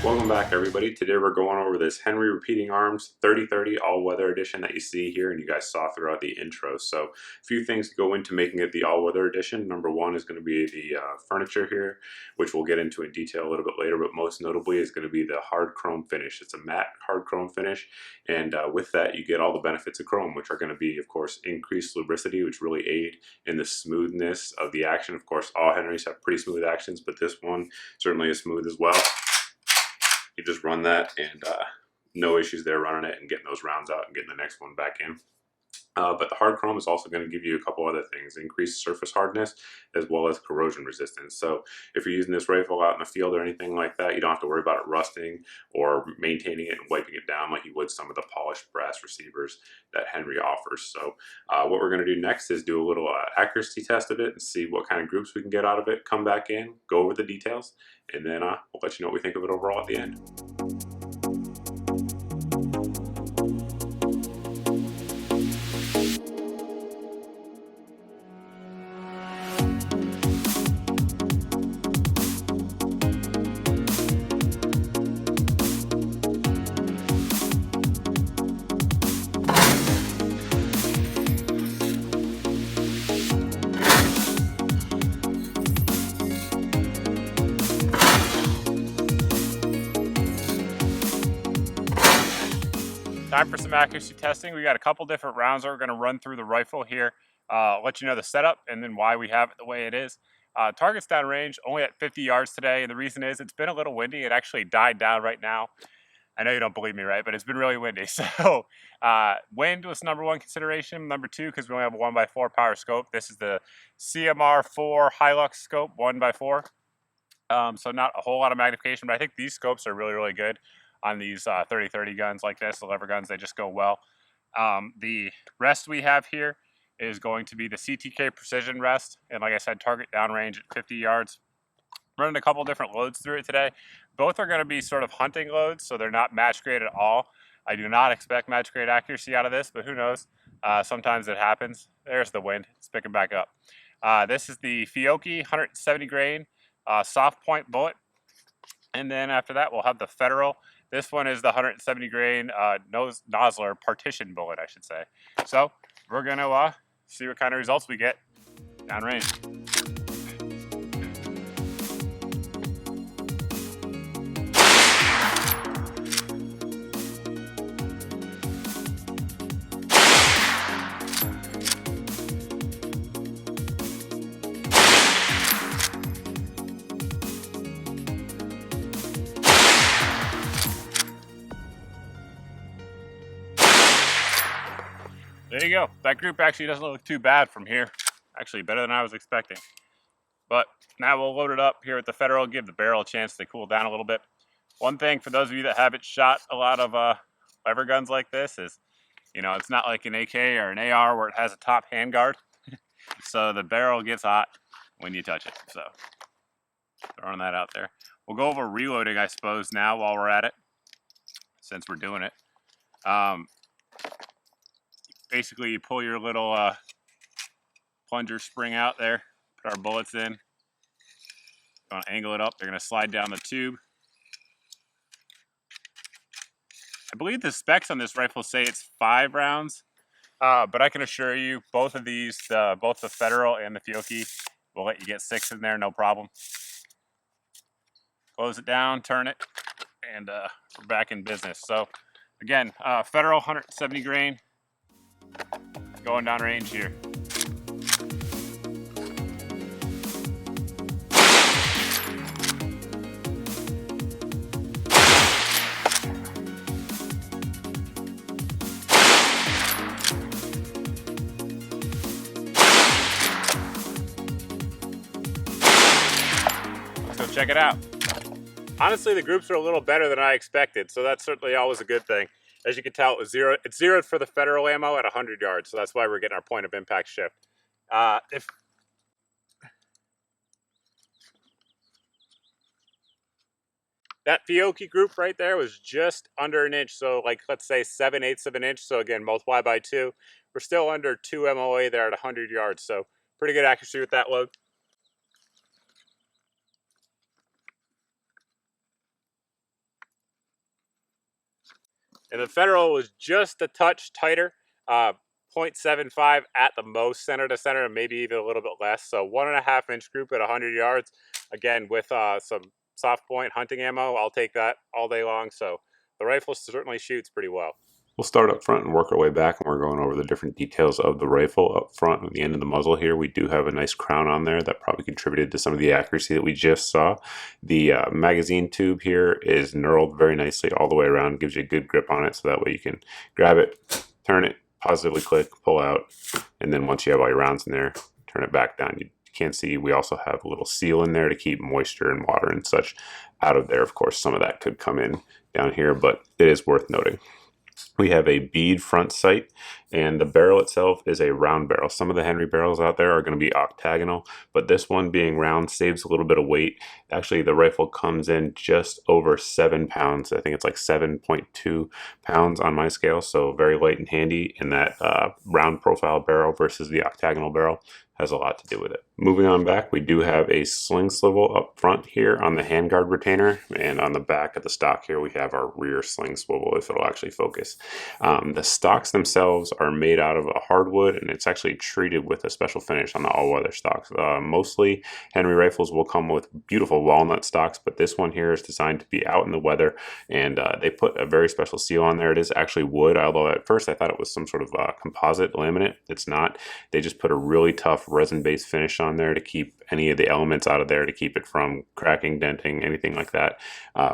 Welcome back, everybody. Today we're going over this Henry Repeating Arms 3030 all-weather edition that you see here and you guys saw throughout the intro. So a few things go into making it the all-weather edition. Number one is going to be the furniture here, which we'll get into in detail a little bit later, but most notably is going to be the hard chrome finish. It's a matte hard chrome finish, and with that you get all the benefits of chrome, which are going to be, of course, increased lubricity, which really aid in the smoothness of the action. Of course, all Henrys have pretty smooth actions, but this one certainly is smooth as well. You just run that and no issues there running it and getting those rounds out and getting the next one back in. But the hard chrome is also going to give you a couple other things: increased surface hardness as well as corrosion resistance. So if you're using this rifle out in the field or anything like that, you don't have to worry about it rusting or maintaining it and wiping it down like you would some of the polished brass receivers that Henry offers. So what we're going to do next is do a little accuracy test of it and see what kind of groups we can get out of it, come back in, go over the details, and then we'll let you know what we think of it overall at the end. Time for some accuracy testing. We got a couple different rounds that we're going to run through the rifle here. Let you know the setup and then why we have it the way it is. Target's downrange, only at 50 yards today. And the reason is it's been a little windy. It actually died down right now. I know you don't believe me, right? But it's been really windy. So wind was number one consideration. Number two, because we only have a 1x4 power scope. This is the CMR4 Hilux scope, 1x4. So not a whole lot of magnification, but I think these scopes are really, really good on these 30-30 guns like this, the lever guns. They just go well. The rest we have here is going to be the CTK Precision rest, and like I said, target downrange at 50 yards. Running a couple different loads through it today. Both are going to be sort of hunting loads, so they're not match grade at all. I do not expect match grade accuracy out of this, but who knows? Sometimes it happens. There's the wind. It's picking back up. This is the Fiocchi 170 grain soft point bullet. And then after that, we'll have the Federal. This one is the 170 grain Nosler partition bullet, I should say. So we're going to see what kind of results we get downrange. There you go. That group actually doesn't look too bad from here. Actually, better than I was expecting. But now we'll load it up here at the Federal, give the barrel a chance to cool down a little bit. One thing for those of you that haven't shot a lot of lever guns like this is, you know, it's not like an AK or an AR where it has a top handguard. So the barrel gets hot when you touch it. So throwing that out there. We'll go over reloading, I suppose, now while we're at it, since we're doing it. Basically, you pull your little plunger spring out there, put our bullets in. Going to angle it up. They're going to slide down the tube. I believe the specs on this rifle say it's 5 rounds, but I can assure you both of these, both the Federal and the Fiocchi, will let you get 6 in there, no problem. Close it down, turn it, and we're back in business. So again, Federal 170 grain. Going down range here. Let's go check it out. Honestly, the groups are a little better than I expected, so that's certainly always a good thing. As you can tell, it's zeroed for the Federal ammo at 100 yards, so that's why we're getting our point of impact shift. If that Fiocchi group right there was just under an inch, so like let's say 7/8 of an inch, so again multiply by 2, we're still under 2 MOA there at 100 yards, so pretty good accuracy with that load. And the Federal was just a touch tighter, 0.75 at the most center to center, and maybe even a little bit less. So 1.5 inch group at 100 yards. Again, with some soft point hunting ammo, I'll take that all day long. So the rifle certainly shoots pretty well. We'll start up front and work our way back, and we're going over the different details of the rifle. Up front at the end of the muzzle here, we do have a nice crown on there that probably contributed to some of the accuracy that we just saw. The magazine tube here is knurled very nicely all the way around, gives you a good grip on it, so that way you can grab it, turn it, positively click, pull out, and then once you have all your rounds in there, turn it back down. You can't see, we also have a little seal in there to keep moisture and water and such out of there. Of course, some of that could come in down here, but it is worth noting. We have a bead front sight, and the barrel itself is a round barrel. Some of the Henry barrels out there are going to be octagonal, but this one being round saves a little bit of weight. Actually, the rifle comes in just over 7 pounds. I think it's like 7.2 pounds on my scale, so very light and handy. And that round profile barrel versus the octagonal barrel has a lot to do with it. Moving on back, we do have a sling swivel up front here on the handguard retainer, and on the back of the stock here we have our rear sling swivel, if it'll actually focus. The stocks themselves are made out of a hardwood, and it's actually treated with a special finish on the all-weather stocks. Mostly Henry rifles will come with beautiful walnut stocks, but this one here is designed to be out in the weather, and they put a very special seal on there. It is actually wood, although at first I thought it was some sort of composite laminate. It's not. They just put a really tough resin-based finish on there to keep any of the elements out of there, to keep it from cracking, denting, anything like that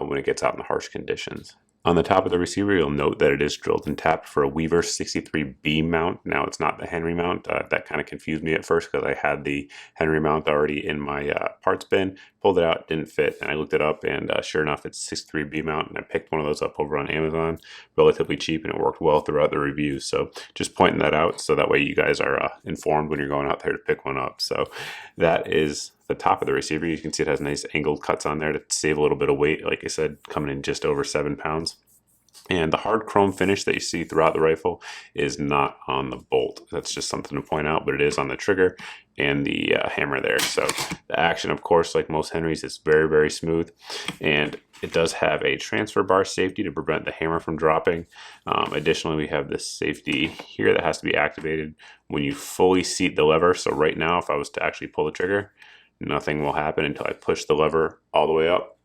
when it gets out in the harsh conditions. On the top of the receiver, you'll note that it is drilled and tapped for a Weaver 63B mount. Now, it's not the Henry mount. That kind of confused me at first because I had the Henry mount already in my parts bin. Pulled it out, didn't fit, and I looked it up, and sure enough, it's 63B mount, and I picked one of those up over on Amazon, relatively cheap, and it worked well throughout the review. So just pointing that out so that way you guys are informed when you're going out there to pick one up. So that is the top of the receiver. You can see it has nice angled cuts on there to save a little bit of weight. Like I said, coming in just over 7 pounds. And the hard chrome finish that you see throughout the rifle is not on the bolt. That's just something to point out, but it is on the trigger and the hammer there. So the action, of course, like most Henrys, is very, very smooth. And it does have a transfer bar safety to prevent the hammer from dropping. Additionally, we have this safety here that has to be activated when you fully seat the lever. So right now, if I was to actually pull the trigger, nothing will happen until I push the lever all the way up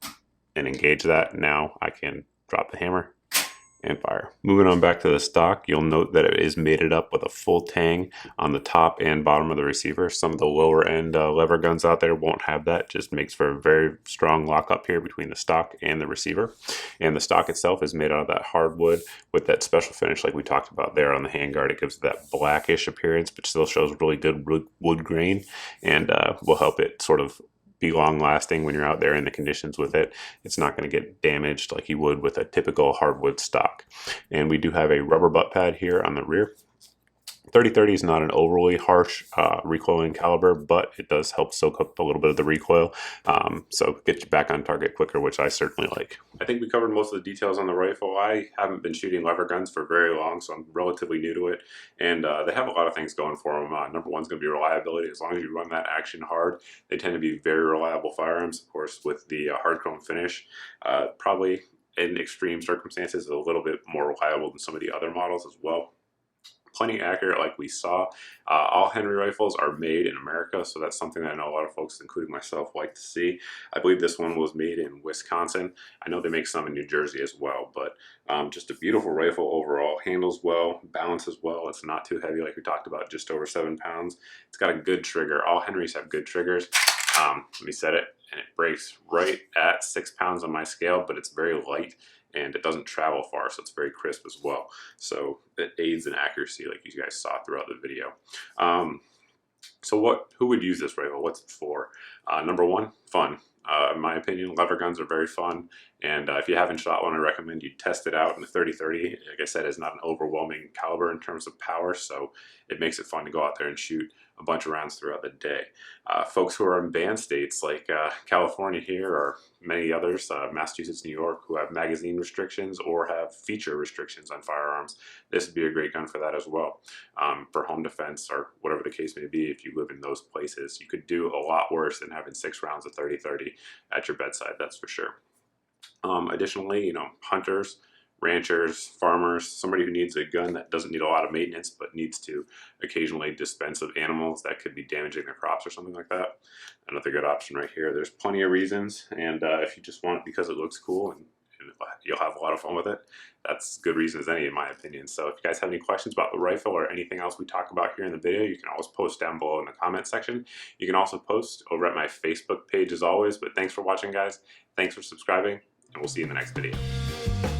and engage that. Now I can drop the hammer and fire. Moving on back to the stock, you'll note that it is mated up with a full tang on the top and bottom of the receiver. Some of the lower end lever guns out there won't have that. Just makes for a very strong lockup here between the stock and the receiver. And the stock itself is made out of that hardwood with that special finish like we talked about there on the handguard. It gives it that blackish appearance, but still shows really good wood grain, and will help it sort of be long lasting when you're out there in the conditions with it. It's not going to get damaged like you would with a typical hardwood stock. And we do have a rubber butt pad here on the rear. 30-30 is not an overly harsh recoiling caliber, but it does help soak up a little bit of the recoil, so get you back on target quicker, which I certainly like. I think we covered most of the details on the rifle. I haven't been shooting lever guns for very long, so I'm relatively new to it, and they have a lot of things going for them. Number one's going to be reliability. As long as you run that action hard, they tend to be very reliable firearms. Of course, with the hard chrome finish, probably in extreme circumstances, a little bit more reliable than some of the other models as well. Plenty accurate like we saw. All Henry rifles are made in America, so that's something that I know a lot of folks, including myself, like to see. I believe this one was made in Wisconsin. I know they make some in New Jersey as well, but just a beautiful rifle overall. Handles well, balances well. It's not too heavy like we talked about, just over 7 pounds. It's got a good trigger. All Henrys have good triggers. Let me set it, and it breaks right at 6 pounds on my scale, but it's very light, and it doesn't travel far, so it's very crisp as well. So it aids in accuracy like you guys saw throughout the video. So who would use this rifle? What's it for? Number one, fun. In my opinion, lever guns are very fun, and if you haven't shot one, I recommend you test it out. And the 30-30, like I said, is not an overwhelming caliber in terms of power, so it makes it fun to go out there and shoot a bunch of rounds throughout the day. Folks who are in banned states like California here, or many others, Massachusetts, New York, who have magazine restrictions or have feature restrictions on firearms, this would be a great gun for that as well. For home defense or whatever the case may be, if you live in those places, you could do a lot worse than having 6 rounds of 30-30 at your bedside, that's for sure. Additionally, hunters ranchers, farmers, somebody who needs a gun that doesn't need a lot of maintenance but needs to occasionally dispense of animals that could be damaging their crops or something like that. Another good option right here. There's plenty of reasons, and if you just want it because it looks cool and you'll have a lot of fun with it, that's good reason as any, in my opinion. So if you guys have any questions about the rifle or anything else we talk about here in the video, you can always post down below in the comment section. You can also post over at my Facebook page as always. But thanks for watching, guys. Thanks for subscribing, and we'll see you in the next video.